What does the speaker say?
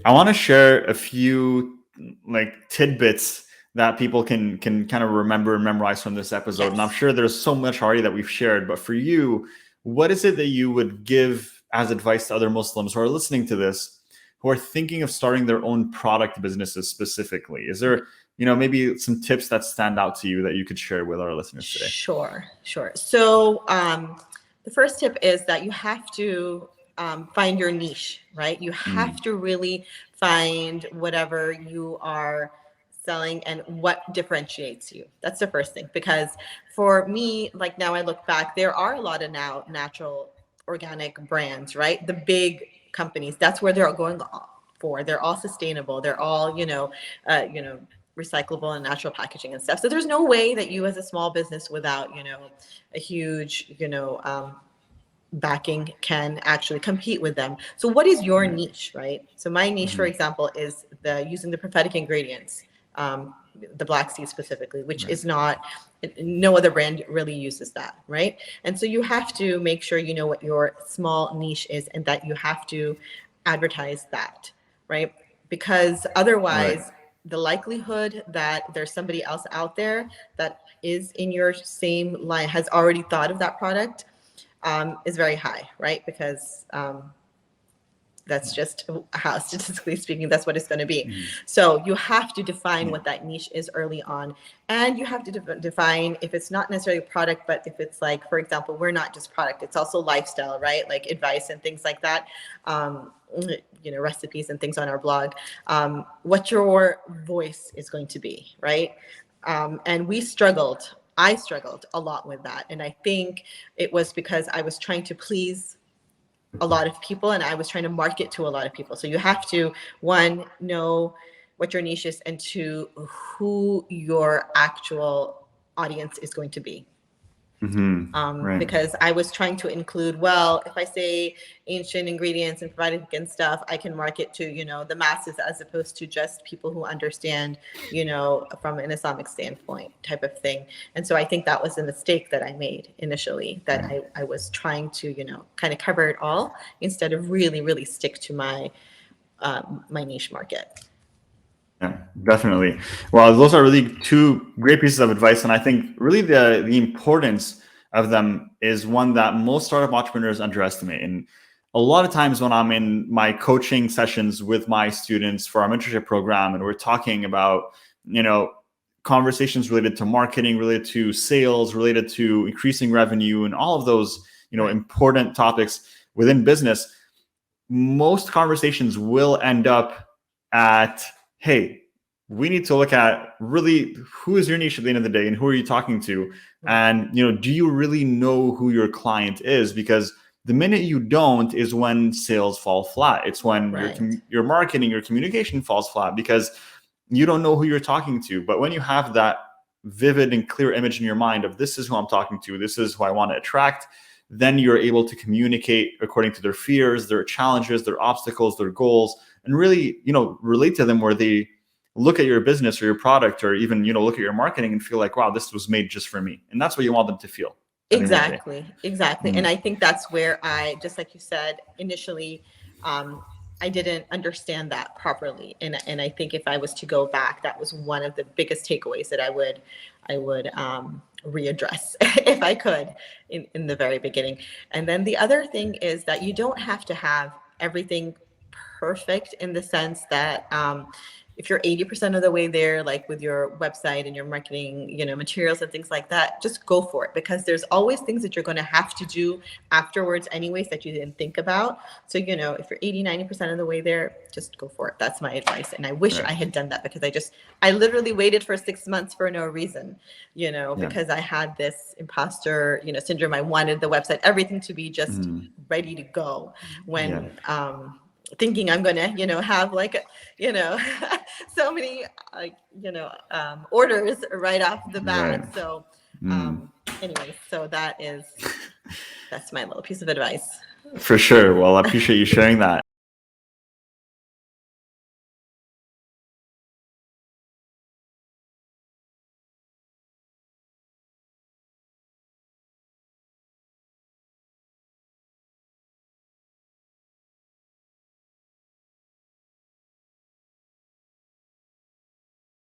I want to share a few like tidbits that people can kind of remember and memorize from this episode. And I'm Yes. sure there's so much already that we've shared, but for you, what is it that you would give as advice to other Muslims who are listening to this, who are thinking of starting their own product businesses specifically? Is there, maybe some tips that stand out to you that you could share with our listeners today? Sure. So the first tip is that you have to find your niche, right? You have to really find whatever you are selling and what differentiates you. That's the first thing. Because for me, like now I look back, there are a lot of now natural organic brands, right? The big companies, that's where they're going for. They're all sustainable. They're all, recyclable and natural packaging and stuff. So there's no way that you as a small business without, a huge, backing can actually compete with them. So what is your niche, right? So my niche, for example, is using the prophetic ingredients, the black seed specifically, which is not, no other brand really uses that, right? And so you have to make sure you know what your small niche is and that you have to advertise that, right? Because otherwise, the likelihood that there's somebody else out there that is in your same line, has already thought of that product, is very high, right? Because that's just how, statistically speaking, that's what it's going to be. So you have to define what that niche is early on. And you have to define if it's not necessarily a product, but if it's like, for example, we're not just product, it's also lifestyle, right? Like advice and things like that. Recipes and things on our blog, what your voice is going to be, right? And I struggled a lot with that. And I think it was because I was trying to please a lot of people and I was trying to market to a lot of people. So you have to, one, know what your niche is, and two, who your actual audience is going to be. Because I was trying to include, well, if I say ancient ingredients and probiotic and stuff, I can market to, the masses as opposed to just people who understand, from an Islamic standpoint type of thing. And so I think that was a mistake that I made initially, that I was trying to, kind of cover it all instead of really, really stick to my niche market. Yeah, definitely. Well, those are really two great pieces of advice. And I think really the importance of them is one that most startup entrepreneurs underestimate. And a lot of times when I'm in my coaching sessions with my students for our mentorship program, and we're talking about, conversations related to marketing, related to sales, related to increasing revenue, and all of those, important topics within business, most conversations will end up at, hey, we need to look at really who is your niche at the end of the day and who are you talking to? And, do you really know who your client is? Because the minute you don't is when sales fall flat. It's when your marketing, your communication falls flat because you don't know who you're talking to. But when you have that vivid and clear image in your mind of this is who I'm talking to, this is who I want to attract, then you're able to communicate according to their fears, their challenges, their obstacles, their goals, and really, relate to them where they look at your business or your product or even, look at your marketing and feel like, wow, this was made just for me. And that's what you want them to feel. Exactly. And I think that's where just like you said, initially, I didn't understand that properly. And I think if I was to go back, that was one of the biggest takeaways that I would readdress if I could in the very beginning. And then the other thing is that you don't have to have everything perfect in the sense that if you're 80% of the way there, like with your website and your marketing, materials and things like that, just go for it, because there's always things that you're going to have to do afterwards anyways that you didn't think about. So, if you're 80-90% of the way there, just go for it. That's my advice. And I wish I had done that, because I literally waited for 6 months for no reason, because I had this imposter, syndrome. I wanted the website, everything to be just ready to go when, thinking I'm going to, have like, so many, orders right off the bat. So, anyway, so that's my little piece of advice. For sure. Well, I appreciate you sharing that.